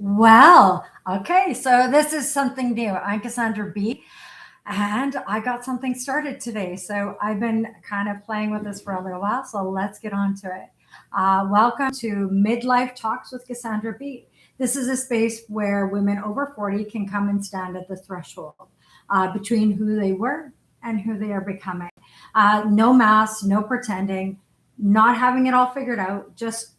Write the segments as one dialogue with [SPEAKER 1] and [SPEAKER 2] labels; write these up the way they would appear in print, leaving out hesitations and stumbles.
[SPEAKER 1] Well, okay, so this is something new. I'm Cassandra B, and I got something started today. So I've been kind of playing with this for a little while, so let's get on to it. Welcome to Midlife Talks with Cassandra B. This is a space where women over 40 can come and stand at the threshold between who they were and who they are becoming. No masks, no pretending, not having it all figured out, just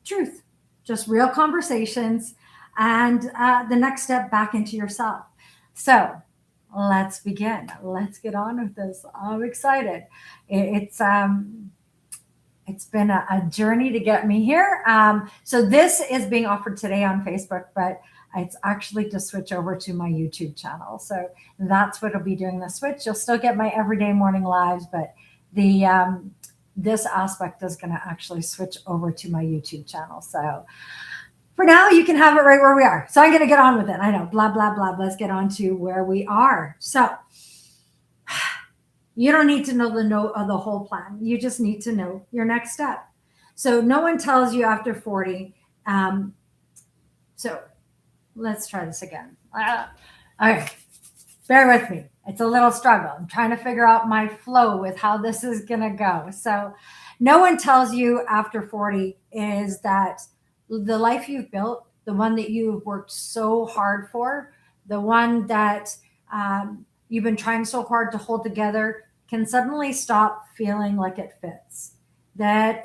[SPEAKER 1] truth, just real conversations, and the next step back into yourself. So let's begin. Let's get on with this. I'm excited. It's been a journey to get me here. So this is being offered today on Facebook, but it's actually to switch over to my YouTube channel. So that's what I'll be doing the switch. You'll still get my everyday morning lives, but the this aspect is going to actually switch over to my YouTube channel. So for now, you can have it right where we are. So I'm going to get on with it. I know, blah, blah, blah. Let's get on to where we are. So you don't need to know the whole plan. You just need to know your next step. So no one tells you after 40. So let's try this again. Okay, bear with me. It's a little struggle. I'm trying to figure out my flow with how this is going to go. So no one tells you after 40 is that the life you've built, the one that you've worked so hard for, the one that you've been trying so hard to hold together, can suddenly stop feeling like it fits. That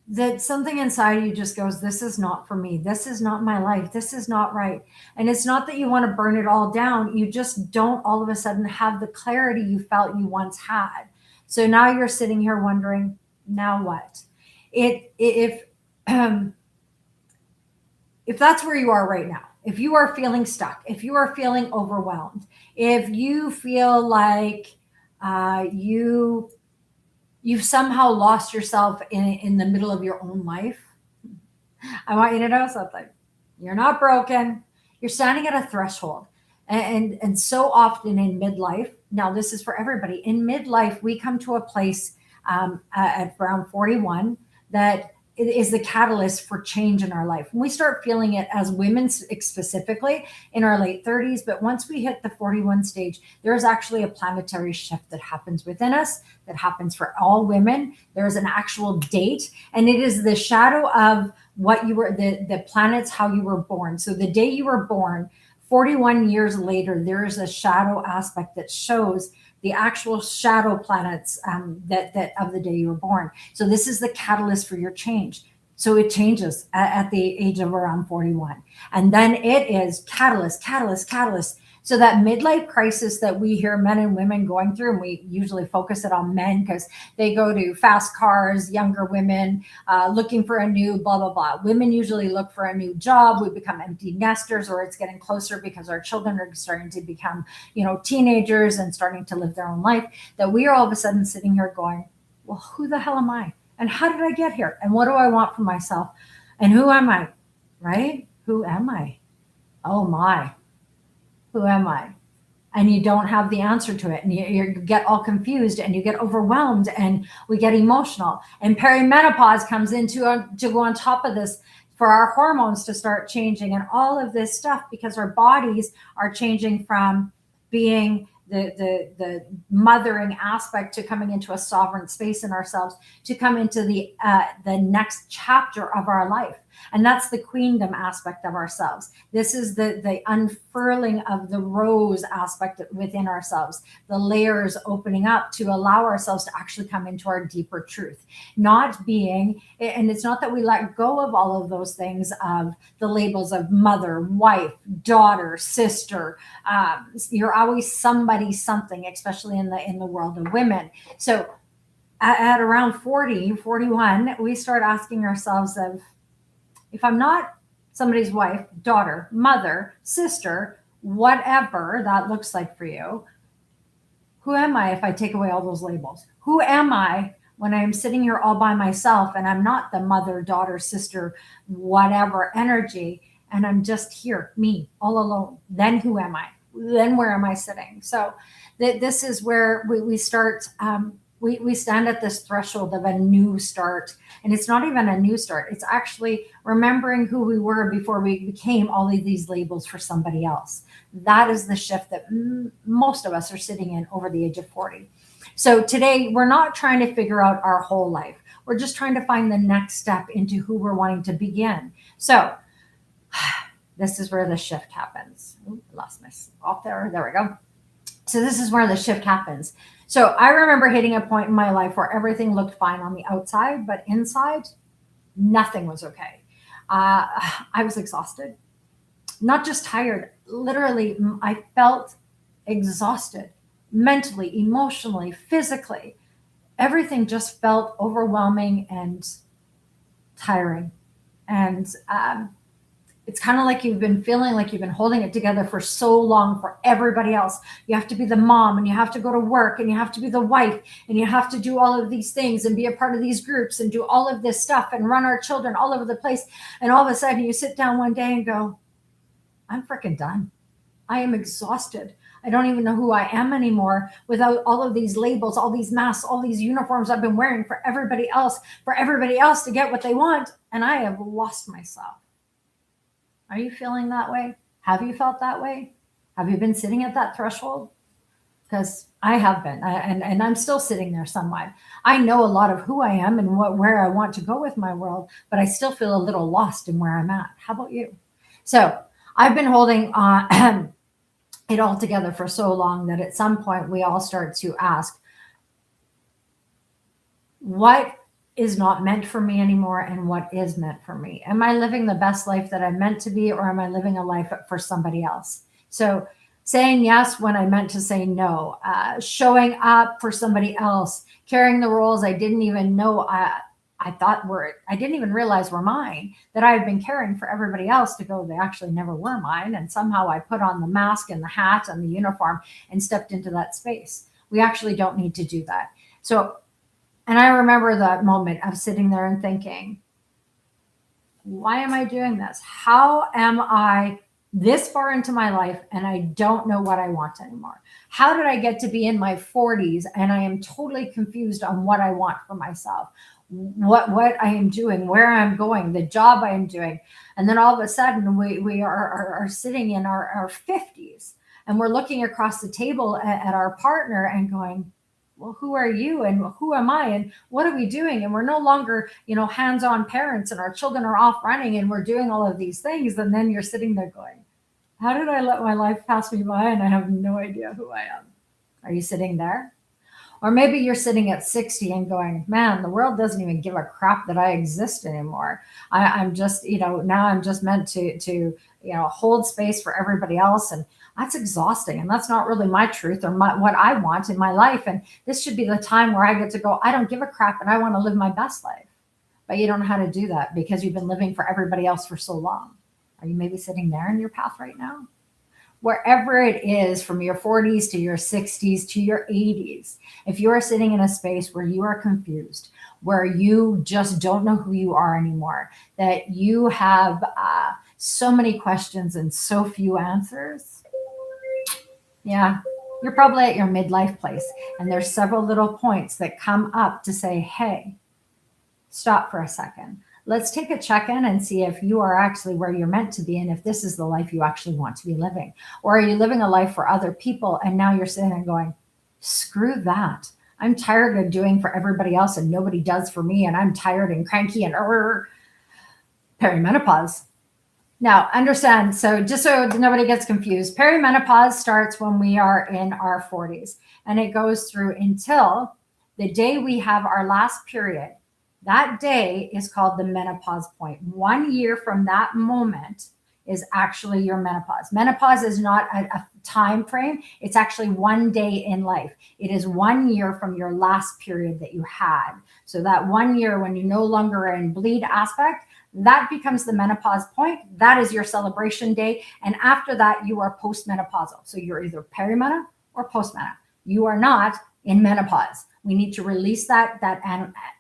[SPEAKER 1] that something inside you just goes, this is not for me. This is not my life. This is not right. And it's not that you want to burn it all down. You just don't all of a sudden have the clarity you felt you once had. So now you're sitting here wondering, now what? If if that's where you are right now, if you are feeling stuck, if you are feeling overwhelmed, if you feel like you've somehow lost yourself in the middle of your own life, I want you to know something. You're not broken. You're standing at a threshold. And so often in midlife, now this is for everybody, in midlife, we come to a place at around 41 that it is the catalyst for change in our life. And we start feeling it as women specifically in our late 30s. But once we hit the 41 stage, there is actually a planetary shift that happens within us, that happens for all women. There is an actual date, and it is the shadow of what you were, the planets, how you were born. So the day you were born, 41 years later, there is a shadow aspect that shows the actual shadow planets that of the day you were born. So this is the catalyst for your change. So it changes at the age of around 41. And then it is catalyst, catalyst, catalyst. So that midlife crisis that we hear men and women going through, and we usually focus it on men because they go to fast cars, younger women looking for a new blah, blah, blah. Women usually look for a new job. We become empty nesters, or it's getting closer because our children are starting to become, teenagers and starting to live their own life. That we are all of a sudden sitting here going, well, who the hell am I? And how did I get here? And what do I want for myself? And who am I? Right? Who am I? Oh my. Who am I? And you don't have the answer to it. And you get all confused and you get overwhelmed and we get emotional. And perimenopause comes in to go on top of this for our hormones to start changing and all of this stuff because our bodies are changing from being the mothering aspect to coming into a sovereign space in ourselves to come into the next chapter of our life. And that's the queendom aspect of ourselves. This is the unfurling of the rose aspect within ourselves, the layers opening up to allow ourselves to actually come into our deeper truth. Not being, and it's not that we let go of all of those things of the labels of mother, wife, daughter, sister. You're always somebody, something, especially in the world of women. So at around 40, 41, we start asking ourselves of, if I'm not somebody's wife, daughter, mother, sister, whatever that looks like for you, who am I if I take away all those labels? Who am I when I'm sitting here all by myself and I'm not the mother, daughter, sister, whatever energy, and I'm just here, me, all alone? Then who am I? Then where am I sitting? So this is where we start We stand at this threshold of a new start. And it's not even a new start. It's actually remembering who we were before we became all of these labels for somebody else. That is the shift that most of us are sitting in over the age of 40. So today, we're not trying to figure out our whole life. We're just trying to find the next step into who we're wanting to begin. So this is where the shift happens. Ooh, I lost my off there. There we go. So this is where the shift happens. So I remember hitting a point in my life where everything looked fine on the outside, but inside, nothing was okay. I was exhausted, not just tired. Literally, I felt exhausted mentally, emotionally, physically. Everything just felt overwhelming and tiring. And it's kind of like you've been feeling like you've been holding it together for so long for everybody else. You have to be the mom, and you have to go to work, and you have to be the wife, and you have to do all of these things and be a part of these groups and do all of this stuff and run our children all over the place. And all of a sudden you sit down one day and go, I'm freaking done. I am exhausted. I don't even know who I am anymore without all of these labels, all these masks, all these uniforms I've been wearing for everybody else to get what they want. And I have lost myself. Are you feeling that way? Have you felt that way? Have you been sitting at that threshold? Because I have been, and I'm still sitting there somewhat. I know a lot of who I am and where I want to go with my world, but I still feel a little lost in where I'm at. How about you? So I've been holding it all together for so long that at some point we all start to ask, what is not meant for me anymore and what is meant for me? Am I living the best life that I'm meant to be, or am I living a life for somebody else? So saying yes when I meant to say no, showing up for somebody else, carrying the roles I didn't even know I didn't even realize were mine, that I had been carrying for everybody else to go, they actually never were mine. And somehow I put on the mask and the hat and the uniform and stepped into that space. We actually don't need to do that. So, and I remember that moment of sitting there and thinking, why am I doing this? How am I this far into my life and I don't know what I want anymore? How did I get to be in my 40s and I am totally confused on what I want for myself, what I am doing, where I'm going, the job I am doing? And then all of a sudden we are sitting in our 50s and we're looking across the table at our partner and going, well, who are you and who am I and what are we doing? And we're no longer, hands-on parents, and our children are off running and we're doing all of these things. And then you're sitting there going, how did I let my life pass me by and I have no idea who I am? Are you sitting there? Or maybe you're sitting at 60 and going, man, the world doesn't even give a crap that I exist anymore. I'm just, now I'm just meant to hold space for everybody else. And that's exhausting. And that's not really my truth or what I want in my life. And this should be the time where I get to go, I don't give a crap and I want to live my best life. But you don't know how to do that because you've been living for everybody else for so long. Are you maybe sitting there in your path right now? Wherever it is, from your 40s to your 60s to your 80s, if you are sitting in a space where you are confused, where you just don't know who you are anymore, that you have so many questions and so few answers, yeah, you're probably at your midlife place. And there's several little points that come up to say, hey, stop for a second. Let's take a check-in and see if you are actually where you're meant to be and if this is the life you actually want to be living. Or are you living a life for other people and now you're sitting there going, screw that. I'm tired of doing for everybody else and nobody does for me, and I'm tired and cranky and perimenopause. Now, understand, so just so nobody gets confused, perimenopause starts when we are in our 40s, and it goes through until the day we have our last period. That day is called the menopause point. 1 year from that moment is actually your menopause. Menopause is not a time frame. It's actually 1 day in life. It is 1 year from your last period that you had. So that 1 year when you no longer are in bleed aspect, that becomes the menopause point. That is your celebration day. And after that, you are postmenopausal. So you're either perimenopausal or postmenopausal. You are not in menopause. We need to release that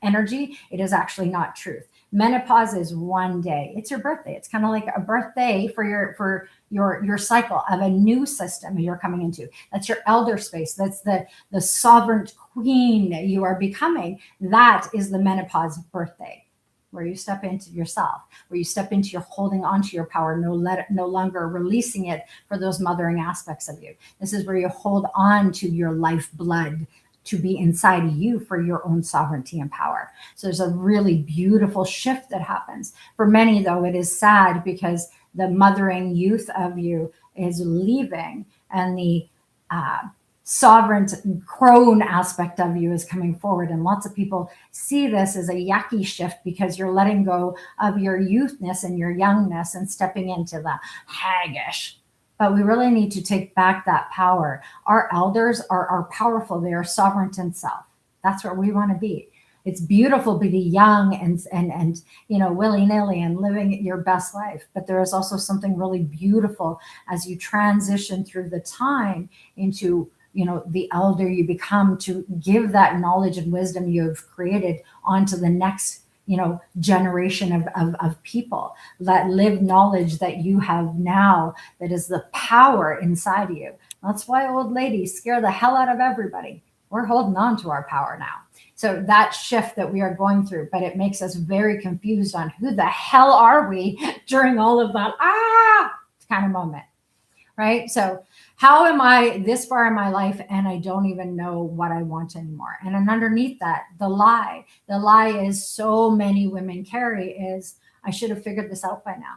[SPEAKER 1] energy. It is actually not truth. Menopause is one day. It's your birthday. It's kind of like a birthday for your cycle of a new system you're coming into. That's your elder space. That's the sovereign queen you are becoming. That is the menopause birthday, where you step into yourself, where you step into your holding onto your power, no longer releasing it for those mothering aspects of you. This is where you hold on to your lifeblood to be inside of you for your own sovereignty and power. So there's a really beautiful shift that happens. For many, though, it is sad because the mothering youth of you is leaving, and the sovereign crone aspect of you is coming forward. And lots of people see this as a yucky shift because you're letting go of your youthness and your youngness and stepping into the haggish. But we really need to take back that power. Our elders are powerful. They are sovereign in self. That's where we want to be. It's beautiful to be young and willy-nilly and living your best life. But there is also something really beautiful as you transition through the time into the elder you become, to give that knowledge and wisdom you've created onto the next generation of people that live knowledge that you have now, that is the power inside of you. That's why old ladies scare the hell out of everybody. We're holding on to our power now. So that shift that we are going through, but it makes us very confused on who the hell are we during all of that kind of moment, right? So how am I this far in my life and I don't even know what I want anymore? And then underneath that, the lie is so many women carry is, I should have figured this out by now.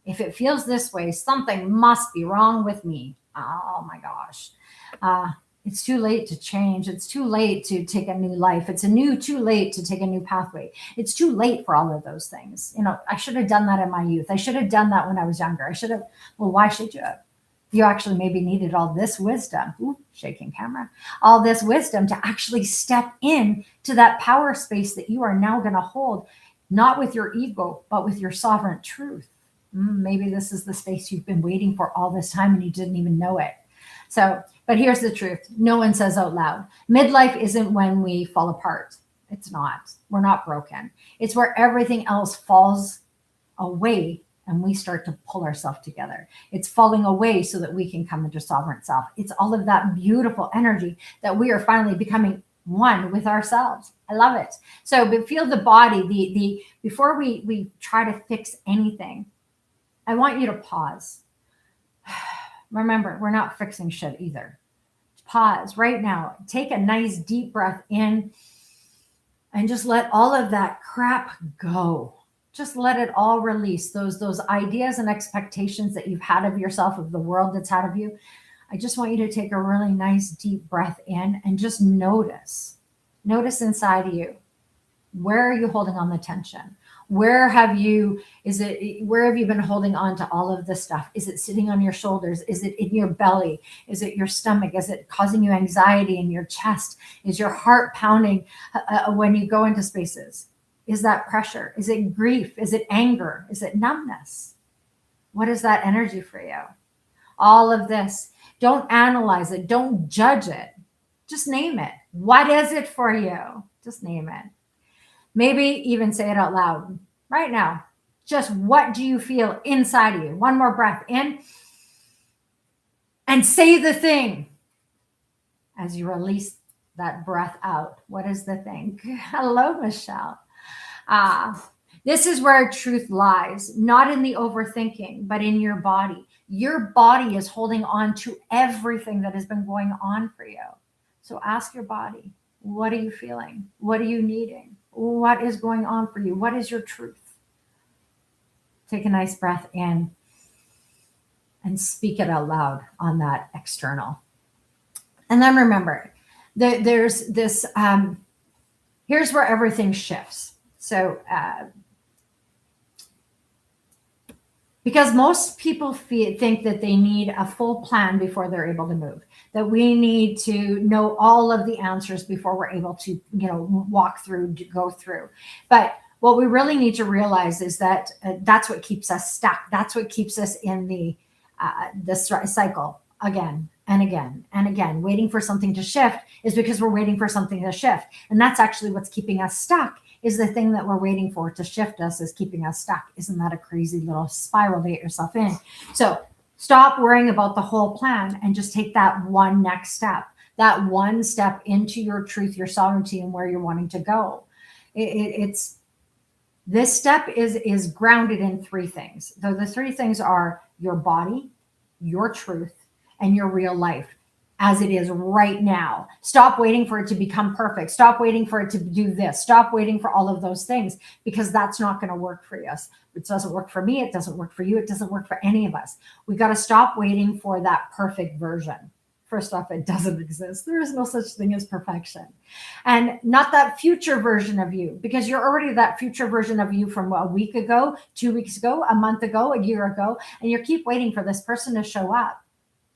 [SPEAKER 1] If it feels this way, something must be wrong with me. Oh my gosh. It's too late to change. It's too late to take a new life. It's too late to take a new pathway. It's too late for all of those things. I should have done that in my youth. I should have done that when I was younger. Well, why should you have? You actually maybe needed all this wisdom, shaking camera, all this wisdom to actually step in to that power space that you are now going to hold, not with your ego, but with your sovereign truth. Maybe this is the space you've been waiting for all this time and you didn't even know it. So, but here's the truth. No one says out loud. Midlife isn't when we fall apart. It's not. We're not broken. It's where everything else falls away and we start to pull ourselves together. It's falling away so that we can come into sovereign self. It's all of that beautiful energy that we are finally becoming one with ourselves. I love it. So but feel the body, before we try to fix anything, I want you to pause. Remember, we're not fixing shit either. Pause right now. Take a nice deep breath in and just let all of that crap go. Just let it all release. Those ideas and expectations that you've had of yourself, of the world that's out of you. I just want you to take a really nice deep breath in and just notice. Notice inside of you. Where are you holding on the tension? Where have you been holding on to all of this stuff? Is it sitting on your shoulders? Is it in your belly? Is it your stomach? Is it causing you anxiety in your chest? Is your heart pounding when you go into spaces? Is that pressure? Is it grief? Is it anger? Is it numbness? What is that energy for you? All of this. Don't analyze it. Don't judge it. Just name it. What is it for you? Just name it. Maybe even say it out loud right now. Just what do you feel inside of you? One more breath in and say the thing as you release that breath out. What is the thing? Hello, Michelle. This is where truth lies, not in the overthinking, but in your body. Your body is holding on to everything that has been going on for you. So ask your body, what are you feeling? What are you needing? What is going on for you? What is your truth? Take a nice breath in and speak it out loud on that external. And then remember, there's this, here's where everything shifts. So, because most people think that they need a full plan before they're able to move, that we need to know all of the answers before we're able to, walk through, go through. But what we really need to realize is that that's what keeps us stuck. That's what keeps us in the cycle again and again and again. Waiting for something to shift is because we're waiting for something to shift. And that's actually what's keeping us stuck, is the thing that we're waiting for to shift us is keeping us stuck. Isn't that a crazy little spiral to get yourself in? So stop worrying about the whole plan and just take that one next step, that one step into your truth, your sovereignty, and where you're wanting to go. It's this step is grounded in three things. Though the three things are your body, your truth, and your real life as it is right now. Stop waiting for it to become perfect. Stop waiting for it to do this. Stop waiting for all of those things, because that's not going to work for us. It doesn't work for me. It doesn't work for you. It doesn't work for any of us. We got to stop waiting for that perfect version. First off, it doesn't exist. There is no such thing as perfection. And not that future version of you, because you're already that future version of you from a week ago, 2 weeks ago, a month ago, a year ago, and you keep waiting for this person to show up.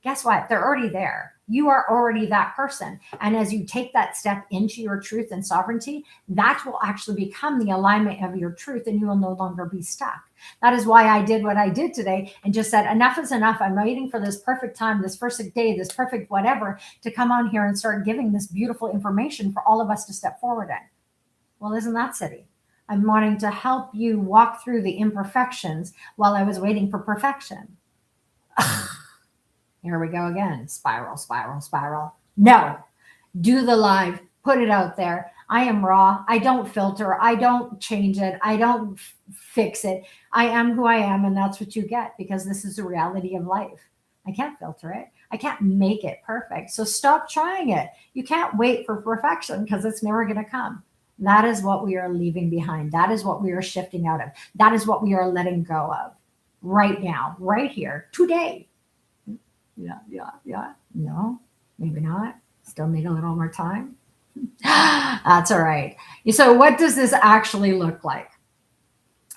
[SPEAKER 1] Guess what? They're already there. You are already that person. And as you take that step into your truth and sovereignty, that will actually become the alignment of your truth, and you will no longer be stuck. That is why I did what I did today and just said, enough is enough. I'm waiting for this perfect time, this perfect day, this perfect whatever to come on here and start giving this beautiful information for all of us to step forward in. Well, isn't that silly? I'm wanting to help you walk through the imperfections while I was waiting for perfection. Here we go again. Spiral, spiral, spiral. No, do the live, put it out there. I am raw. I don't filter. I don't change it. I don't fix it. I am who I am, and that's what you get, because this is the reality of life. I can't filter it. I can't make it perfect. So stop trying it. You can't wait for perfection, because it's never going to come. That is what we are leaving behind. That is what we are shifting out of. That is what we are letting go of right now, right here, today. Yeah. No, maybe not. Still need a little more time. That's all right. So what does this actually look like?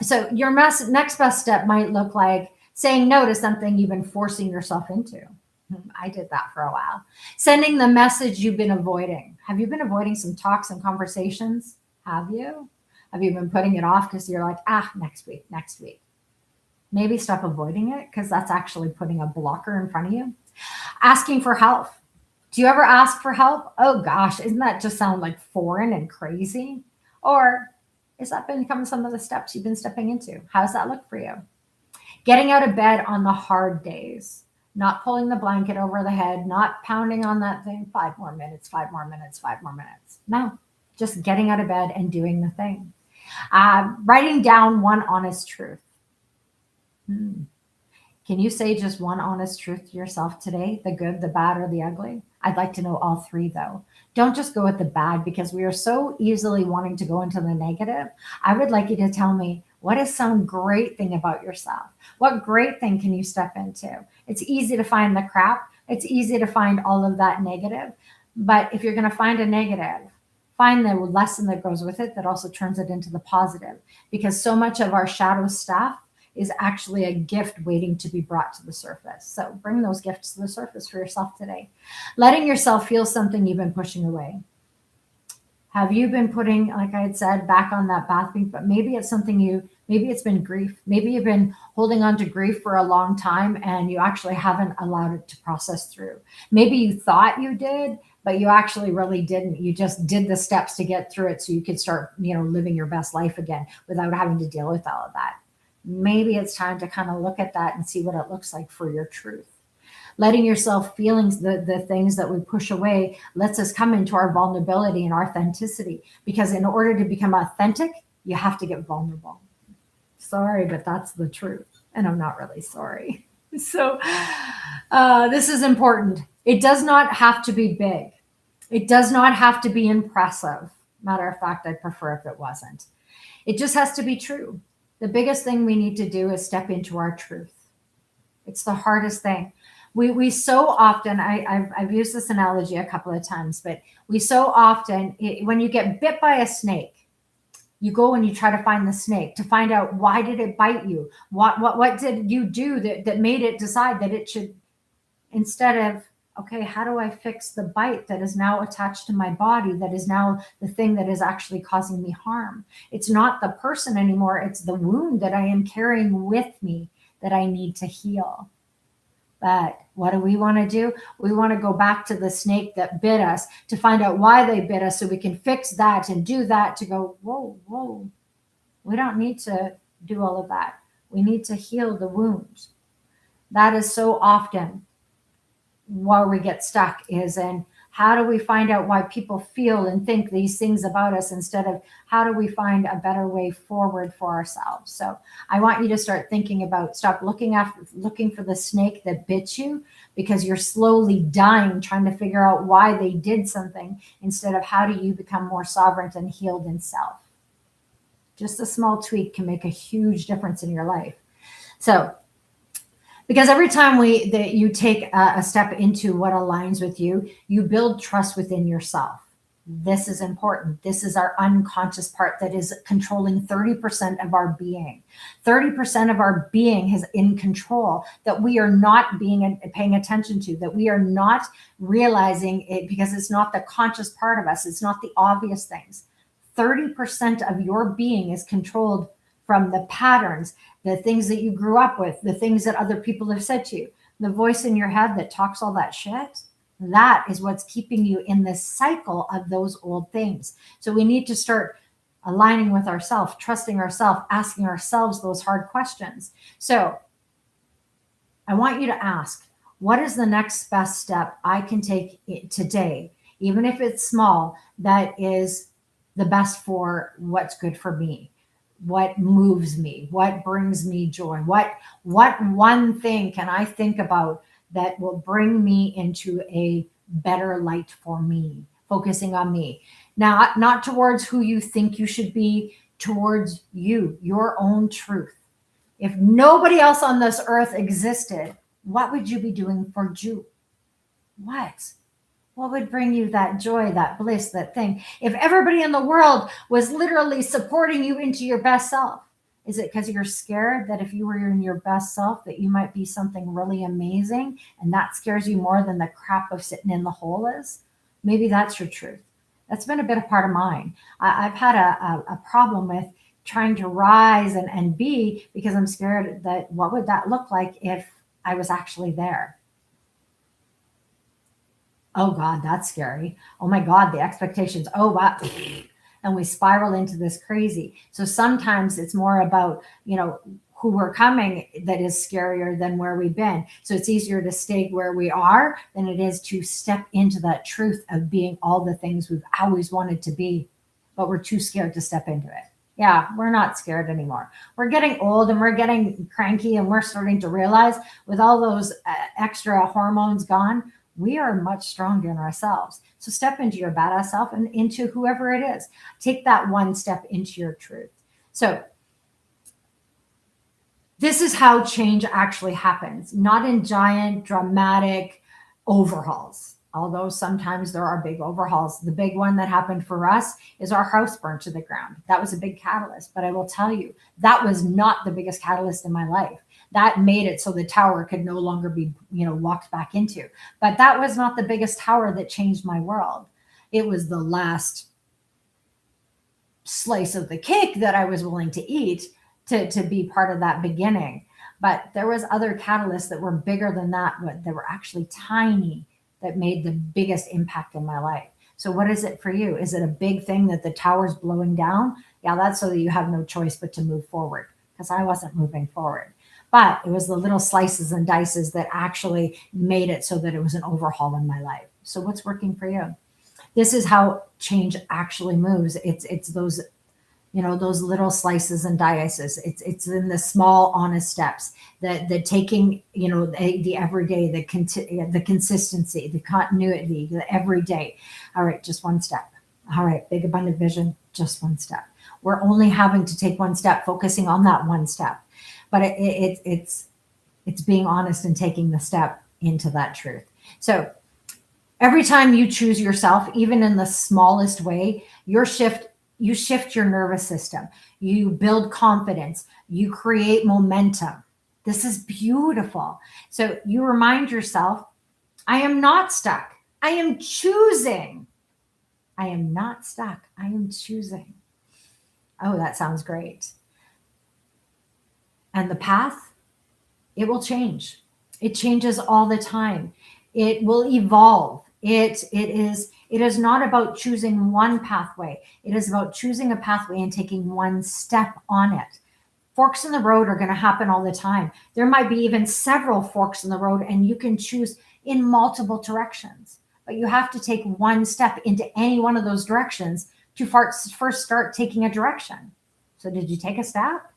[SPEAKER 1] So your next best step might look like saying no to something you've been forcing yourself into. I did that for a while. Sending the message you've been avoiding. Have you been avoiding some talks and conversations? Have you? Have you been putting it off because you're like, next week. Maybe stop avoiding it, because that's actually putting a blocker in front of you. Asking for help. Do you ever ask for help? Oh gosh, isn't that just sound like foreign and crazy? Or is that becoming some of the steps you've been stepping into? How does that look for you? Getting out of bed on the hard days, not pulling the blanket over the head, not pounding on that thing, 5 more minutes, 5 more minutes, 5 more minutes. No, just getting out of bed and doing the thing. Writing down one honest truth. Can you say just one honest truth to yourself today? The good, the bad, or the ugly? I'd like to know all three, though. Don't just go with the bad, because we are so easily wanting to go into the negative. I would like you to tell me, what is some great thing about yourself? What great thing can you step into? It's easy to find the crap. It's easy to find all of that negative. But if you're going to find a negative, find the lesson that goes with it that also turns it into the positive. Because so much of our shadow stuff is actually a gift waiting to be brought to the surface. So bring those gifts to the surface for yourself today. Letting yourself feel something you've been pushing away. Have you been putting, like I had said, back on that bath beat? But maybe it's something maybe it's been grief. Maybe you've been holding on to grief for a long time and you actually haven't allowed it to process through. Maybe you thought you did, but you actually really didn't. You just did the steps to get through it so you could start, living your best life again without having to deal with all of that. Maybe it's time to kind of look at that and see what it looks like for your truth. Letting yourself feelings, the things that we push away, lets us come into our vulnerability and authenticity. Because in order to become authentic, you have to get vulnerable. Sorry, but that's the truth. And I'm not really sorry. So this is important. It does not have to be big. It does not have to be impressive. Matter of fact, I'd prefer if it wasn't. It just has to be true. The biggest thing we need to do is step into our truth. It's the hardest thing. We so often, I've used this analogy a couple of times, but we so often, when you get bit by a snake, you go and you try to find the snake to find out, why did it bite you? What did you do that made it decide that it should, instead of, okay, how do I fix the bite that is now attached to my body, that is now the thing that is actually causing me harm? It's not the person anymore. It's the wound that I am carrying with me that I need to heal. But what do? We want to go back to the snake that bit us to find out why they bit us so we can fix that and do that to go, whoa, whoa. We don't need to do all of that. We need to heal the wounds. That is so often where we get stuck is in how do we find out why people feel and think these things about us instead of how do we find a better way forward for ourselves. So I want you to start thinking about stop looking for the snake that bit you because you're slowly dying trying to figure out why they did something instead of how do you become more sovereign and healed in self. Just a small tweak can make a huge difference in your life. So because every time you take a step into what aligns with you, you build trust within yourself. This is important. This is our unconscious part that is controlling 30% of our being. 30% of our being is in control that we are not paying attention to, that we are not realizing it because it's not the conscious part of us. It's not the obvious things. 30% of your being is controlled from the patterns, the things that you grew up with, the things that other people have said to you, the voice in your head that talks all that shit. That is what's keeping you in this cycle of those old things. So we need to start aligning with ourselves, trusting ourselves, asking ourselves those hard questions. So I want you to ask, what is the next best step I can take today, even if it's small, that is the best for what's good for me? What moves me? What brings me joy? What one thing can I think about that will bring me into a better light for me, focusing on me? Now, not towards who you think you should be, towards you, your own truth. If nobody else on this earth existed, what would you be doing for you? What would bring you that joy, that bliss, that thing? If everybody in the world was literally supporting you into your best self, is it because you're scared that if you were in your best self, that you might be something really amazing and that scares you more than the crap of sitting in the hole is? Maybe that's your truth. That's been a bit of part of mine. I've had a problem with trying to rise and be because I'm scared that what would that look like if I was actually there? Oh God, that's scary. Oh my God, the expectations. Oh wow. And we spiral into this crazy. So sometimes it's more about, who we're coming that is scarier than where we've been. So it's easier to stay where we are than it is to step into that truth of being all the things we've always wanted to be, but we're too scared to step into it. Yeah, we're not scared anymore. We're getting old and we're getting cranky and we're starting to realize with all those extra hormones gone, we are much stronger in ourselves. So step into your badass self and into whoever it is. Take that one step into your truth. So this is how change actually happens, not in giant, dramatic overhauls. Although sometimes there are big overhauls. The big one that happened for us is our house burned to the ground. That was a big catalyst. But I will tell you, that was not the biggest catalyst in my life. That made it so the tower could no longer be, walked back into. But that was not the biggest tower that changed my world. It was the last slice of the cake that I was willing to eat to be part of that beginning. But there was other catalysts that were bigger than that, but they were actually tiny, that made the biggest impact in my life. So what is it for you? Is it a big thing that the tower's blowing down? Yeah, that's so that you have no choice but to move forward, because I wasn't moving forward. But it was the little slices and dices that actually made it so that it was an overhaul in my life. So what's working for you? This is how change actually moves. It's those, those little slices and dices. It's in the small, honest steps. The taking, the everyday, the consistency, the continuity, the everyday. All right, just one step. All right, big abundant vision, just one step. We're only having to take one step, focusing on that one step. But it's being honest and taking the step into that truth. So every time you choose yourself, even in the smallest way, you shift your nervous system. You build confidence. You create momentum. This is beautiful. So you remind yourself, I am not stuck. I am choosing. I am not stuck. I am choosing. Oh, that sounds great. And the path, it will change. It changes all the time. It will evolve. It is not about choosing one pathway. It is about choosing a pathway and taking one step on it. Forks in the road are going to happen all the time. There might be even several forks in the road, and you can choose in multiple directions. But you have to take one step into any one of those directions to first start taking a direction. So, did you take a step?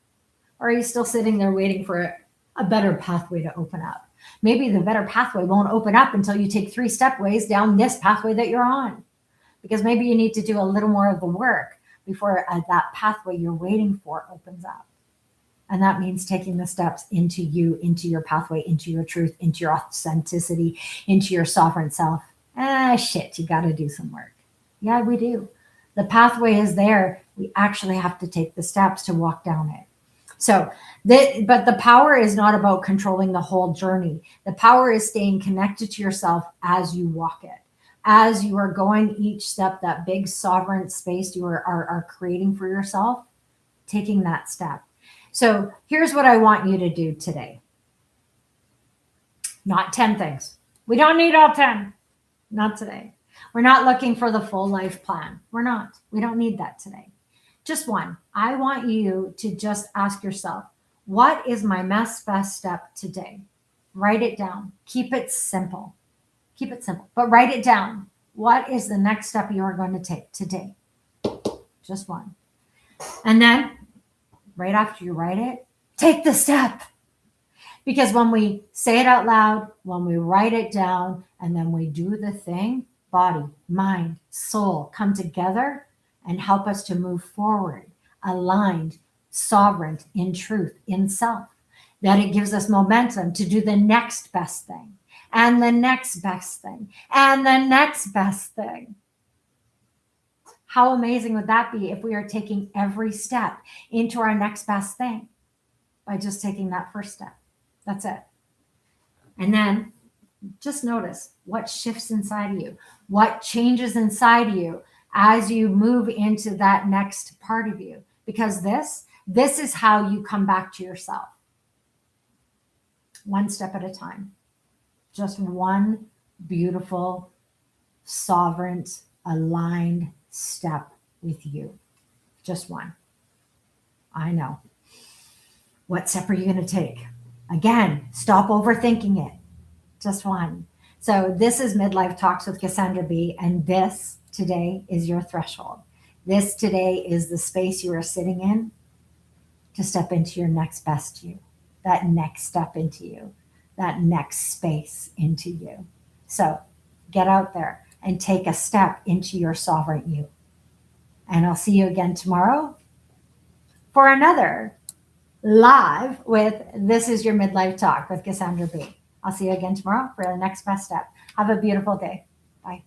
[SPEAKER 1] Or are you still sitting there waiting for a better pathway to open up? Maybe the better pathway won't open up until you take 3 stepways down this pathway that you're on. Because maybe you need to do a little more of the work before that pathway you're waiting for opens up. And that means taking the steps into you, into your pathway, into your truth, into your authenticity, into your sovereign self. Shit, you got to do some work. Yeah, we do. The pathway is there. We actually have to take the steps to walk down it. So, but the power is not about controlling the whole journey. The power is staying connected to yourself as you walk it. As you are going each step, that big sovereign space you are creating for yourself, taking that step. So here's what I want you to do today. Not 10 things. We don't need all 10. Not today. We're not looking for the full life plan. We're not. We don't need that today. Just one. I want you to just ask yourself, what is my best step today? Write it down. Keep it simple. Keep it simple, but write it down. What is the next step you are going to take today? Just one. And then right after you write it, take the step. Because when we say it out loud, when we write it down, and then we do the thing, body, mind, soul come together and help us to move forward, aligned, sovereign, in truth, in self. That it gives us momentum to do the next best thing, and the next best thing, and the next best thing. How amazing would that be if we are taking every step into our next best thing by just taking that first step? That's it. And then just notice what shifts inside of you, what changes inside of you as you move into that next part of you. Because this is how you come back to yourself. One step at a time. Just one beautiful, sovereign, aligned step with you. Just one. I know. What step are you going to take? Again, stop overthinking it. Just one. So this is Midlife Talks with Cassandra B. And this today is your threshold. This today is the space you are sitting in to step into your next best you. That next step into you. That next space into you. So get out there and take a step into your sovereign you. And I'll see you again tomorrow for another live with This is Your Midlife Talk with Cassandra B. I'll see you again tomorrow for the next best step. Have a beautiful day. Bye.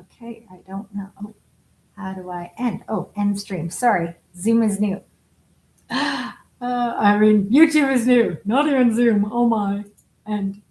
[SPEAKER 1] Okay, I don't know. Oh, how do I end? Oh, end stream. Sorry, Zoom is new. YouTube is new. Not even Zoom. Oh my. End.